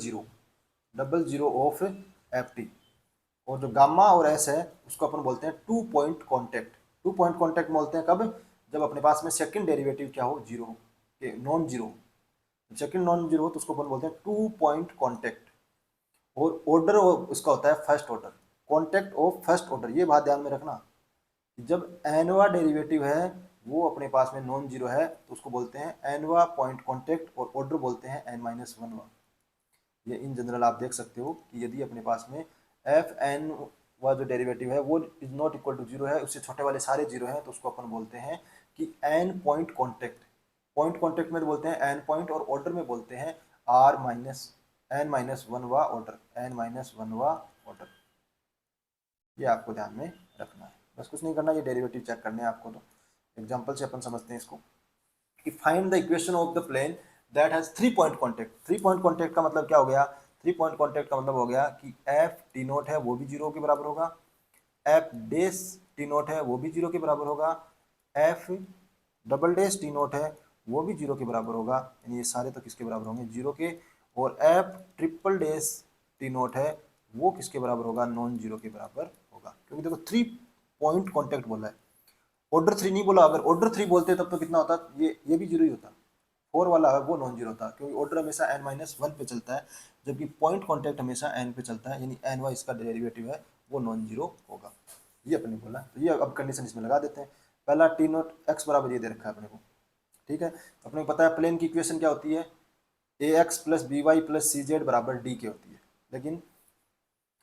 zero of F T. और जो गामा और एस है उसको अपन बोलते हैं 2 पॉइंट कॉन्टैक्ट। 2 पॉइंट कॉन्टैक्ट बोलते हैं कब, जब अपने पास में सेकंड डेरिवेटिव क्या हो, 0 हो, non zero. Second non zero हो तो उसको अपन बोलते हैं 2 पॉइंट कॉन्टैक्ट। और ऑर्डर उसका होता है first order, contact of first order. ये बात ध्यान में रखना, जब एनवा डेरिवेटिव है वो अपने पास में नॉन जीरो है तो उसको बोलते हैं एनवा पॉइंट कॉन्टैक्ट, और ऑर्डर बोलते हैं n-1। ये इन जनरल आप देख सकते हो कि यदि अपने पास में एफ एन व जो डेरिवेटिव है वो इज नॉट इक्वल टू 0 है, उससे छोटे वाले सारे 0 हैं, तो उसको अपन बोलते हैं कि N point contact. Point contact में बोलते हैं एन पॉइंट, और ऑर्डर में बोलते हैं आर माइनस n-1 वा ऑर्डर, n-1 वा ऑर्डर। ये आपको ध्यान में रखना है, बस कुछ नहीं करना, ये डेरिवेटिव चेक करने हैं आपको। तो एग्जाम्पल से अपन समझते हैं इसको। कि find the equation of the plane that has 3 point contact. 3 point contact का मतलब क्या हो गया? 3 पॉइंट कॉन्टेक्ट का मतलब हो गया कि एफ टी नोट है वो भी जीरो के बराबर होगा, एफ डेस टी नोट है वो भी जीरो के बराबर होगा, एफ डबल डेस टी नोट है वो भी जीरो के बराबर होगा, यानी ये सारे तो किसके बराबर होंगे? जीरो के। और एफ ट्रिपल डेस टी नोट है वो किसके बराबर होगा? नॉन जीरो के बराबर होगा, क्योंकि देखो 3 पॉइंट कॉन्टेक्ट बोला है, ऑर्डर 3 नहीं बोला। अगर ऑर्डर 3 बोलते तब तो कितना होता? ये भी जीरो ही होता। 4 वाला है वो नॉन जीरो था, क्योंकि ऑर्डर हमेशा n-1 पे चलता है, जबकि पॉइंट कॉन्टेक्ट हमेशा n पे चलता है, यानी ny इसका डेरिवेटिव है वो नॉन जीरो होगा। ये अपने बोला, तो ये अब कंडीशन इसमें लगा देते हैं। पहला टी नोट एक्स बराबर ये दे रखा है अपने को, ठीक है। अपने को पता है प्लेन की इक्वेशन क्या होती है? A x plus b y plus c z बराबर डी के होती है, लेकिन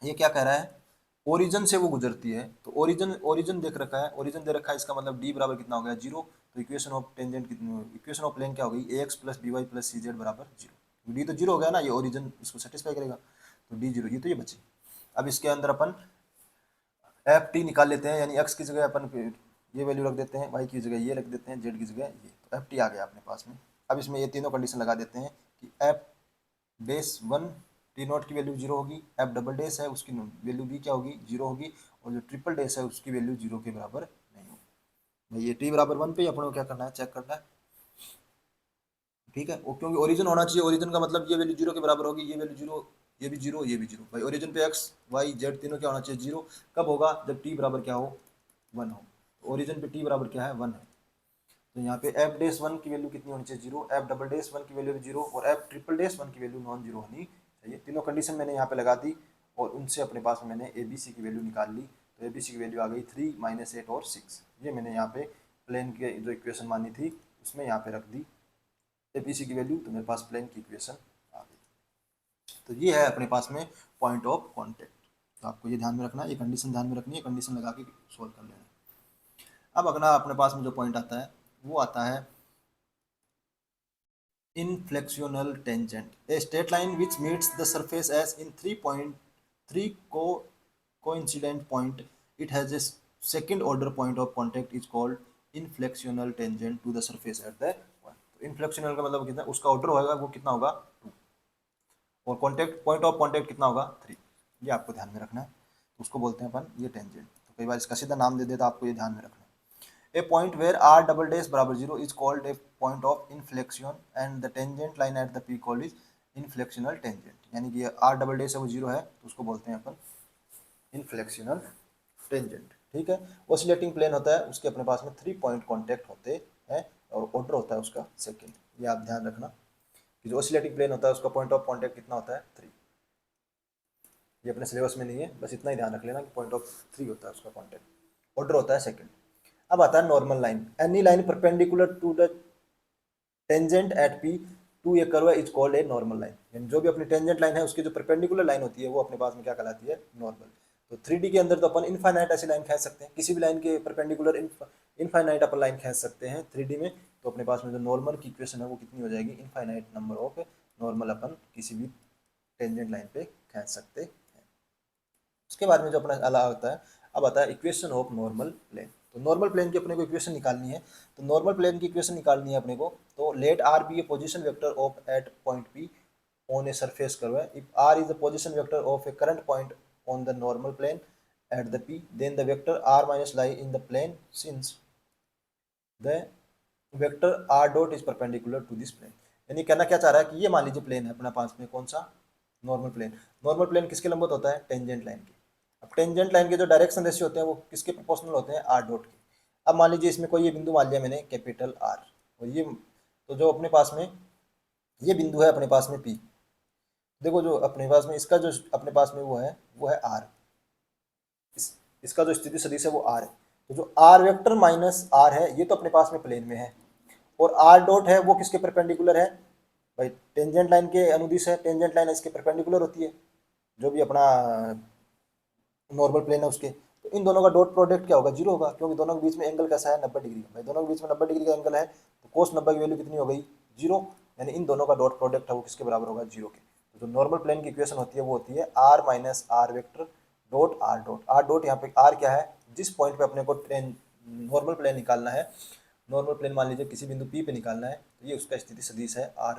ये क्या कह रहा है? ओरिजिन से वो गुजरती है, तो ओरिजिन ओरिजिन देख रखा है, ओरिजिन दे रखा है, इसका मतलब डी बराबर कितना हो गया? जीरो। तो इक्वेशन ऑफ टेंजेंट कितनी, इक्वेशन ऑफ प्लेन क्या हो गई? A x plus b y plus c z बराबर जीरो। डी तो जीरो हो गया ना, ये ओरिजिन इसको सेटिस्फाई करेगा, तो डी जीरो, ये तो ये बची। अब इसके अंदर अपन एफ टी निकाल लेते हैं, यानी एक्स की जगह अपन ये वैल्यू रख देते हैं, वाई की जगह ये रख देते हैं, जेड की जगह ये, तो एफ टी आ गया अपने पास में। अब इसमें ये तीनों कंडीशन लगा देते हैं कि F dash one T naught की वैल्यू जीरो होगी, एफ डबल डेस है उसकी वैल्यू भी क्या होगी? जीरो होगी, और जो ट्रिपल डेस है उसकी वैल्यू जीरो के बराबर नहीं होगी। भाई ये टी बराबर 1 पे ही अपन को क्या करना है? चेक करना है, ठीक है। वो क्योंकि ओरिजिन होना चाहिए, ओरिजिन का मतलब ये वैल्यू जीरो के बराबर होगी, ये वैल्यू जीरो, ये भी जीरो, ये भी जीरो। भाई ओरिजिन पे एक्स वाई जेड तीनों क्या होना चाहिए? जीरो। कब होगा? जब टी बराबर क्या हो? 1 हो। ओरिजिन पे टी बराबर क्या है? 1 है। तो यहाँ पे एफ डेस वन की वैल्यू कितनी होनी चाहिए? जीरो। एफ डबल डेस वन की वैल्यू भी जीरो, और एफ ट्रिपल डेस वन की वैल्यू नॉन जीरो होनी चाहिए। तीनों कंडीशन मैंने यहाँ पे लगा दी, और उनसे अपने पास में मैंने ए बी सी की वैल्यू निकाल ली। तो ए बी सी की वैल्यू आ गई 3 - 8 और 6। ये मैंने यहाँ पे प्लेन के जो इक्वेशन मानी थी उसमें यहाँ पे रख दी ए बी सी की वैल्यू, तो मेरे पास प्लेन की इक्वेशन आ गई। तो ये है अपने पास में पॉइंट ऑफ कॉन्टेक्ट। तो आपको ये ध्यान में रखना है, ये कंडीशन ध्यान में रखनी है, कंडीशन लगा के सोल्व कर लेना है। अब अगला अपने पास में जो पॉइंट आता है वो आता है inflectional tangent, a straight line which meets the surface as in 3 coincident point. It has a second order point of contact is called inflectional tangent to the surface at the point. तो inflectional का मतलब कितना? उसका ऑर्डर होगा वो कितना होगा? 2, और कॉन्टेक्ट पॉइंट ऑफ कॉन्टेक्ट कितना होगा? 3। ये आपको ध्यान में रखना है, तो उसको बोलते हैं अपन ये टेंजेंट। तो कई बार इसका सीधा नाम दे देता, आपको ये ध्यान में रखना है। A point where r double dash बराबर 0 is called a point of inflection and the tangent line at the p called is inflectional tangent। यानी कि r double dash है वो 0 है, तो उसको बोलते हैं अपन inflectional tangent, ठीक है। ऑसिलेटिंग प्लेन होता है, उसके अपने पास में 3 पॉइंट कॉन्टेक्ट होते हैं, और ऑर्डर होता है उसका सेकेंड। ये आप ध्यान रखना कि जो ऑसिलेटिंग प्लेन होता है उसका पॉइंट ऑफ कॉन्टेक्ट कितना होता है? 3। ये अपने सिलेबस में नहीं है, बस इतना ही ध्यान रख लेना कि पॉइंट ऑफ 3 होता है उसका कॉन्टेक्ट, ऑर्डर होता है सेकेंड। अब आता है normal line. Any line perpendicular to the tangent at P to a curve is called a normal line. यानी जो भी अपनी टेंजेंट लाइन है उसकी जो परपेंडिकुलर लाइन होती है वो अपने पास में क्या कहलाती है? नॉर्मल। तो 3D के अंदर तो अपन इनफाइनाइट ऐसी लाइन खींच सकते हैं, किसी भी लाइन के परपेंडिकुलर इनफाइनाइट अपन लाइन खींच सकते हैं 3D में। तो अपने पास में जो नॉर्मल की इक्वेशन है वो कितनी हो जाएगी? इनफाइनाइट नंबर ऑफ नॉर्मल अपन किसी भी टेंजेंट लाइन पे खींच सकते हैं। उसके बाद में जो अपना अला होता है, अब आता है इक्वेशन ऑफ नॉर्मल प्लेन। तो नॉर्मल प्लेन की अपने को इक्वेशन निकालनी है। तो नॉर्मल प्लेन की इक्वेशन निकालनी है अपने को, तो let r be a position vector of at point P on a surface curve. If r is the position vector of a current point on the normal plane at the P, then the vector r minus lie in the plane since the vector r dot is perpendicular to this plane. यानी कहना क्या चाह रहा है कि ये मान लीजिए प्लेन है अपना पास में, कौन सा? Normal plane. नॉर्मल प्लेन किसके लंबवत होता है? टेंजेंट लाइन के। अब टेंजेंट लाइन के जो डायरेक्शन रेशियो होते हैं वो किसके प्रोपोर्शनल होते हैं? आर डॉट के। अब मान लीजिए इसमें कोई ये बिंदु मान लिया मैंने कैपिटल आर, और ये तो जो अपने पास में ये बिंदु है अपने पास में पी। देखो जो अपने पास में इसका जो अपने पास में वो है आर, इसका जो स्थिति सदिश है वो आर है। तो जो आर वेक्टर माइनस आर है ये तो अपने पास में प्लेन में है, और आर डॉट है वो किसके परपेंडिकुलर है? भाई टेंजेंट लाइन के अनुदिश है, टेंजेंट लाइन इसके परपेंडिकुलर होती है, जो भी अपना नॉर्मल प्लेन है उसके। तो इन दोनों का डॉट प्रोडक्ट क्या होगा? 0 होगा, क्योंकि दोनों के बीच में एंगल कैसा है? 90 डिग्री। भाई दोनों के बीच में 90 डिग्री का एंगल है, तो कोस 90 की वैल्यू कितनी हो गई? 0। यानी इन दोनों का डॉट प्रोडक्ट है वो किसके बराबर होगा? 0 के। तो जो नॉर्मल प्लेन की इक्वेशन होती है वो होती है r minus r vector dot r dot. R dot यहाँ पे आर क्या है? जिस पॉइंट पे अपने को नॉर्मल प्लेन निकालना है नॉर्मल प्लेन मान लीजिए किसी बिंदु P पे निकालना है, तो ये उसका स्थिति सदिश है R,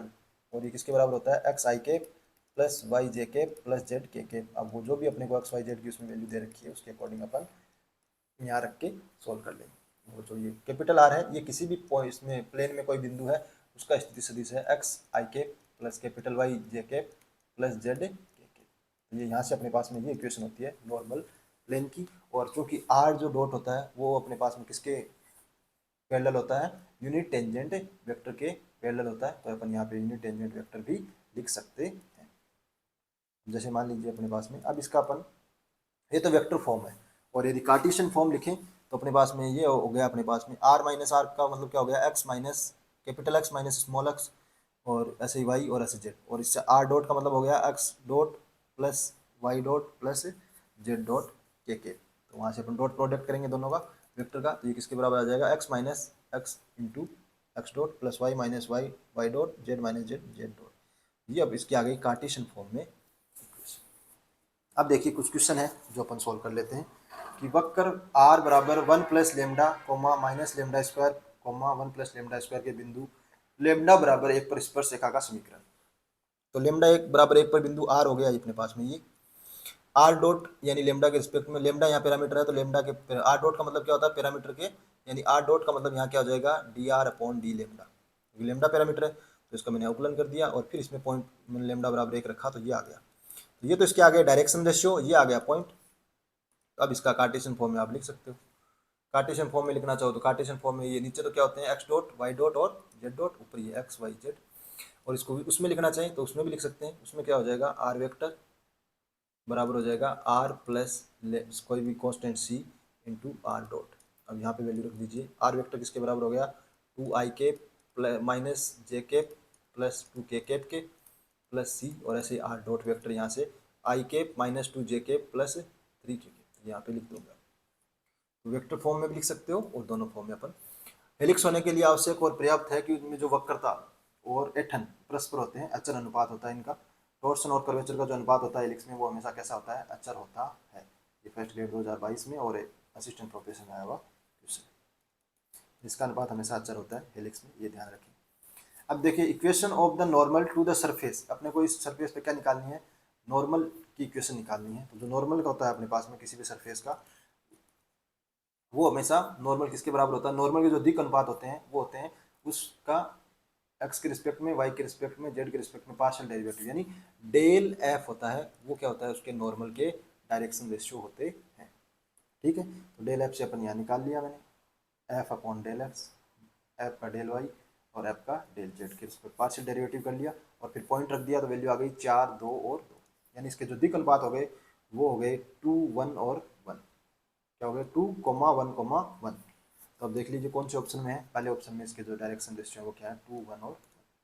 और ये किसके बराबर होता है एक्स आई कैप प्लस वाई जे कैप प्लस जेड के कैप। अब वो जो भी अपने को एक्स वाई जेड की उसमें वैल्यू दे रखी है उसके अकॉर्डिंग अपन यहाँ रख के सोल्व कर लेंगे। वो जो ये कैपिटल आर है ये किसी भी पॉइंट इसमें प्लेन में कोई बिंदु है उसका स्थिति सदिश है एक्स आई कैप प्लस कैपिटल वाई जे कैप प्लस जेड के कैप। तो ये यहाँ से अपने पास में ये इक्वेशन होती है नॉर्मल प्लेन की। और चूंकि आर जो डॉट होता है वो अपने पास में किसके पैरेलल होता है, यूनिट टेंजेंट वेक्टर के पैरेलल होता है, तो अपन यहाँ पे यूनिट टेंजेंट वेक्टर भी लिख सकते हैं। जैसे मान लीजिए अपने पास में अब इसका अपन, ये तो वेक्टर फॉर्म है, और यदि कार्टेशियन फॉर्म लिखें तो अपने पास में ये हो गया अपने पास में आर माइनस आर का मतलब क्या हो गया x minus capital x minus small x, और ऐसे ही वाई और ऐसे जेड, और इससे आर डॉट का मतलब हो गया x dot plus Y dot plus Z dot के। तो वहाँ से अपन डॉट प्रोडक्ट करेंगे दोनों का वेक्टर का, तो ये किसके बराबर आ जाएगा x minus x into x dot plus y minus y y dot z minus z z dot. ये अब इसके आगे कार्टेशियन फॉर्म में। अब देखिए कुछ क्वेश्चन है जो अपन सोल्व कर लेते हैं कि वक्र r बराबर 1 plus lambda comma minus lambda square comma 1 plus lambda square के बिंदु लेमडा बराबर 1 पर स्पर्श रेखा का समीकरण। तो लेमडा 1 बराबर 1 पर बिंदु r हो गया अपने पास में, ये r डॉट यानी लेमडा के रिस्पेक्ट में, लेमडा यहाँ पैरामीटर है तो लेमडा के r डॉट का मतलब क्या होता है पैरामीटर के, यानी r डॉट का मतलब यहाँ क्या हो जाएगा D R upon D lambda, क्योंकि लेमडा पैरामीटर है तो इसका मैंने अवकलन कर दिया और फिर इसमें पॉइंट मैंने लेमडा बराबर 1 रखा तो ये आ गया। तो ये तो इसके आगे डायरेक्शन रेशियो ये आ गया पॉइंट। अब इसका कार्टेशियन फॉर्म में आप लिख सकते हो, कार्टेशियन फॉर्म में लिखना चाहो तो कार्टेशियन फॉर्म में ये नीचे तो क्या होते हैं एक्स डॉट वाई डॉट और जेड डॉट, ऊपर ये एक्स वाई जेड, और इसको भी उसमें लिखना चाहिए तो उसमें भी लिख सकते हैं। उसमें क्या हो जाएगा आर वेक्टर बराबर हो जाएगा आर प्लस कोई भी कॉन्स्टेंट सी इंटू आर डॉट। अब यहाँ पे वैल्यू रख दीजिए, आर वेक्टर किसके बराबर हो गया 2 आई कैप माइनस जे कैप प्लस 2 के कैप के प्लस सी, और ऐसे आर डॉट वेक्टर यहाँ से आई कैप माइनस 2 जे कैप प्लस 3 के कैप यहाँ पे लिख दूंगा। तो वेक्टर फॉर्म में भी लिख सकते हो और दोनों फॉर्म में अपन। हेलिक्स होने के लिए आवश्यक और पर्याप्त है कि उनमें जो वक्रता और एठन परस्पर होते हैं, अचर अनुपात होता है इनका। टॉर्सन और कर्वेचर का जो अनुपात होता है हेलिक्स में वो हमेशा कैसा होता है अचर होता है। ये फर्स्ट ग्रेड 2022 में और असिस्टेंट प्रोफेसर में आया हुआ क्वेश्चन, इसका अनुपात हमेशा अचर होता है हेलिक्स में, ये ध्यान रखें। अब देखिए equation of the normal to the surface, अपने को इस सरफेस पे क्या निकालनी है नॉर्मल की इक्वेशन निकालनी है। तो जो नॉर्मल का होता है अपने पास में किसी भी सरफेस का, वो हमेशा नॉर्मल किसके बराबर होता है, नॉर्मल के जो दिक् अनुपात होते हैं वो होते हैं उसका एक्स के रिस्पेक्ट में वाई के रिस्पेक्ट में जेड के रिस्पेक्ट में पार्शियल डेरिवेटिव, यानी डेल एफ होता है वो क्या होता है उसके नॉर्मल के डायरेक्शन रेशियो होते हैं। ठीक है, तो डेल एफ से अपन यहाँ निकाल लिया मैंने F upon del x, F का डेल वाई और एफ का डेल जेड के रिस्पेक्ट पार्शियल डेरिवेटिव कर लिया और फिर पॉइंट रख दिया तो वैल्यू आ गई 4 2 और 2, यानी इसके जो दिक् अनुपात हो गए वो हो गए 2 1 और 1, क्या हो गया 2 1 1। तो अब देख लीजिए कौन से ऑप्शन में है, पहले ऑप्शन में इसके जो डायरेक्शन रेशियो है वो क्या है 2 1 और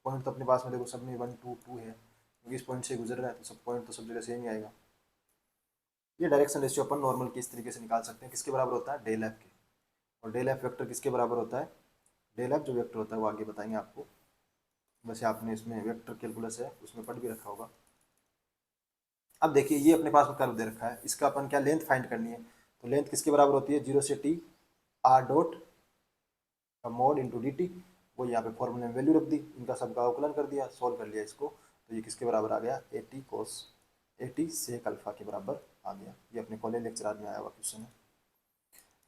पॉइंट तो अपने पास में देखो सब में 1 2 2 है, क्योंकि इस पॉइंट से गुजर रहा है तो सब पॉइंट तो सब जगह सेम ही आएगा। ये डायरेक्शन रेशियो अपन नॉर्मल की इस तरीके से निकाल सकते हैं, किसके बराबर होता है डेल एफ के, और डेल एफ वेक्टर किसके बराबर होता है, डेल एफ जो वेक्टर होता है वो आगे बताएंगे आपको, वैसे आपने इसमें वेक्टर कैलकुलस है उसमें पढ़ भी रखा होगा। अब देखिए ये अपने पास में कर्व दे रखा है, इसका अपन क्या लेंथ फाइंड करनी है, तो लेंथ किसके बराबर होती है 0 से टी आर डॉट का मॉड इंटू डी टी, वो यहाँ पे फॉर्मूले में वैल्यू रख दी, इनका सबका अवकलन कर दिया, सॉल्व कर लिया इसको, तो ये किसके बराबर आ गया 80 कोस 80 सेक अल्फा के बराबर आ गया। ये अपने कॉलेज लेक्चर में आया हुआ क्वेश्चन है।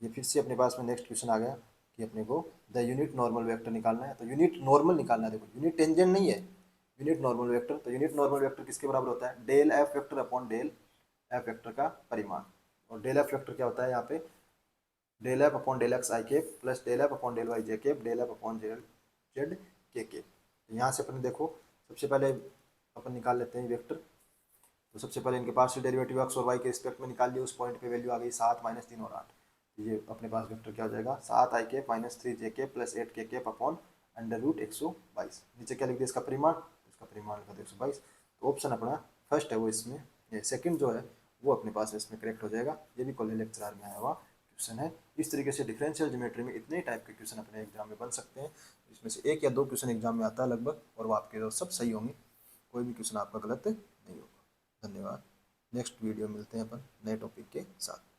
ये फिर से अपने पास में नेक्स्ट क्वेश्चन आ गया कि अपने को द यूनिट नॉर्मल वेक्टर निकालना है, तो यूनिट नॉर्मल निकालना है, देखो यूनिट टेंजेंट नहीं है यूनिट नॉर्मल वेक्टर, तो यूनिट नॉर्मल वेक्टर किसके बराबर होता है del F vector upon del F vector का परिमाण, और डेल एफ वेक्टर क्या होता है यहाँ पे del f upon del x i cap plus del f upon del y j cap del f upon z k cap. यहाँ से अपन देखो सबसे पहले अपन निकाल लेते हैं वेक्टर, तो सबसे पहले इनके पार्शियल डेरिवेटिव एक्स और वाई के रिस्पेक्ट में निकाल लिया, उस पॉइंट पे वैल्यू आ गई 7 माइनस 3 और 8, तो ये अपने पास वेक्टर क्या हो जाएगा 7 i cap minus 3 j cap plus 8 k cap upon under root 122। नीचे क्या लिख दिया इसका परिमाण, इसका परिमाण लिखा 122, तो ऑप्शन अपना फर्स्ट है वो इसमें, ये सेकंड जो है वो अपने पास इसमें करेक्ट हो जाएगा। ये भी कॉलेज लेक्चर में आया हुआ क्वेश्चन है। इस तरीके से डिफरेंशियल ज्योमेट्री में इतने टाइप के क्वेश्चन अपने एग्जाम में बन सकते हैं, इसमें से 1 या 2 क्वेश्चन एग्जाम में आता है लगभग, और वो आपके सब सही होंगे, कोई भी क्वेश्चन आपका गलत नहीं होगा। धन्यवाद, नेक्स्ट वीडियो मिलते हैं अपन नए टॉपिक के साथ।